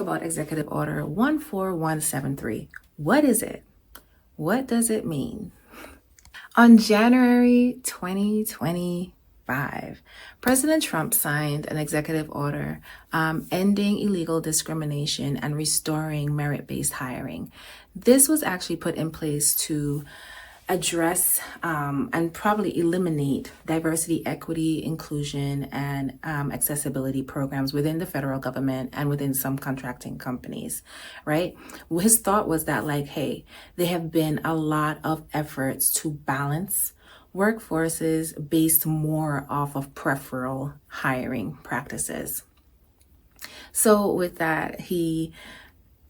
about Executive Order 14173. What is it? What does it mean? On January 2025, President Trump signed an executive order ending illegal discrimination and restoring merit-based hiring. This was actually put in place to address and probably eliminate diversity, equity, inclusion, and accessibility programs within the federal government and within some contracting companies, right? His thought was that, like, hey, there have been a lot of efforts to balance workforces based more off of preferential hiring practices. So with that, he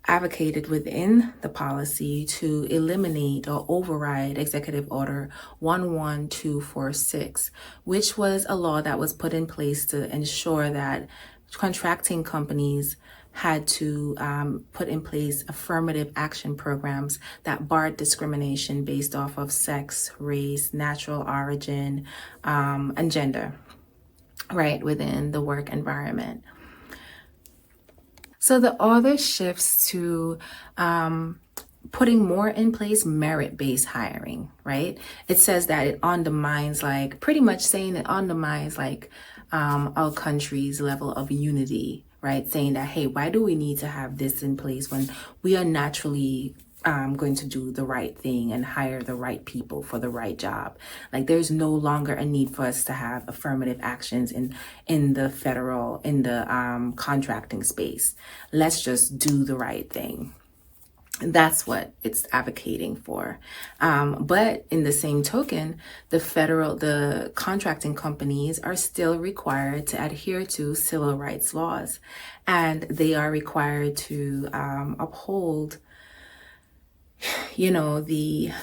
advocated within the policy to eliminate or override Executive Order 11246, which was a law that was put in place to ensure that contracting companies had to put in place affirmative action programs that barred discrimination based off of sex, race, natural origin, and gender, right, within the work environment. So the order shifts to putting more in place merit-based hiring, right? It says that it undermines, like, pretty much saying it undermines, like, our country's level of unity, right? Saying that, hey, why do we need to have this in place when we are naturally going to do the right thing and hire the right people for the right job? Like, there's no longer a need for us to have affirmative actions in the federal, in the contracting space. Let's just do the right thing. That's what it's advocating for. But in the same token, the contracting companies are still required to adhere to civil rights laws, and they are required to uphold, you know, the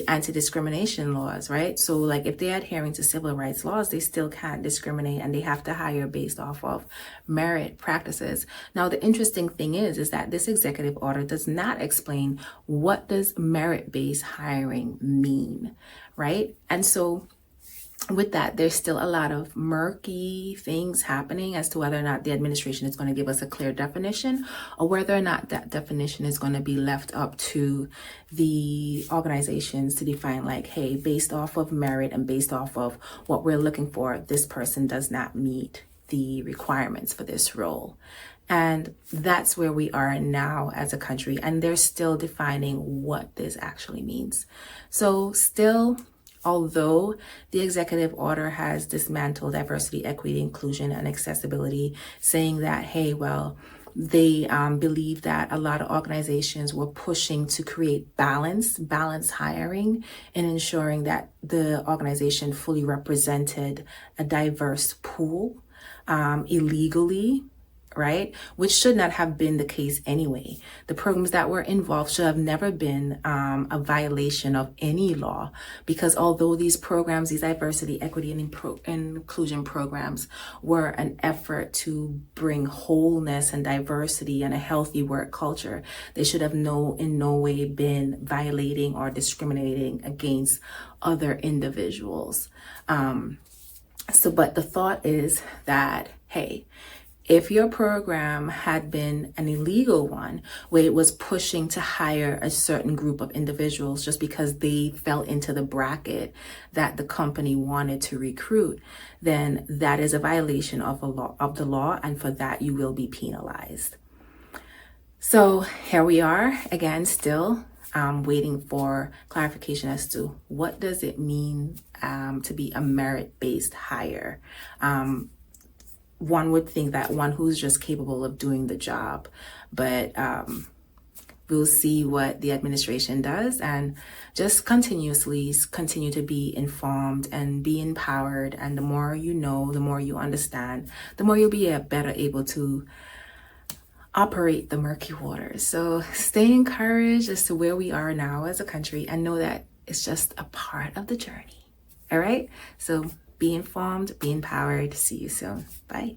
anti-discrimination laws, right? So, like, if they're adhering to civil rights laws, they still can't discriminate, and they have to hire based off of merit practices. Now, the interesting thing is that this executive order does not explain what does merit-based hiring mean, right? And so with that, there's still a lot of murky things happening as to whether or not the administration is going to give us a clear definition, or whether or not that definition is going to be left up to the organizations to define, like, hey, based off of merit and based off of what we're looking for, this person does not meet the requirements for this role. And that's where we are now as a country, and they're still defining what this actually means. So still, although the executive order has dismantled diversity, equity, inclusion, and accessibility, saying that, hey, well, they believe that a lot of organizations were pushing to create balanced hiring and ensuring that the organization fully represented a diverse pool illegally, right? Which should not have been the case anyway. The programs that were involved should have never been a violation of any law, because although these programs, these diversity, equity, and inclusion programs were an effort to bring wholeness and diversity and a healthy work culture, they should have in no way been violating or discriminating against other individuals. But the thought is that, hey, if your program had been an illegal one, where it was pushing to hire a certain group of individuals just because they fell into the bracket that the company wanted to recruit, then that is a violation of the law, and for that you will be penalized. So here we are again, still waiting for clarification as to what does it mean to be a merit-based hire. One would think that one who's just capable of doing the job, but we'll see what the administration does, and just continue to be informed and be empowered. And the more you know, the more you understand, the more you'll be better able to operate the murky waters. So stay encouraged as to where we are now as a country, and know that it's just a part of the journey. All right, so be informed, be empowered. See you soon. Bye.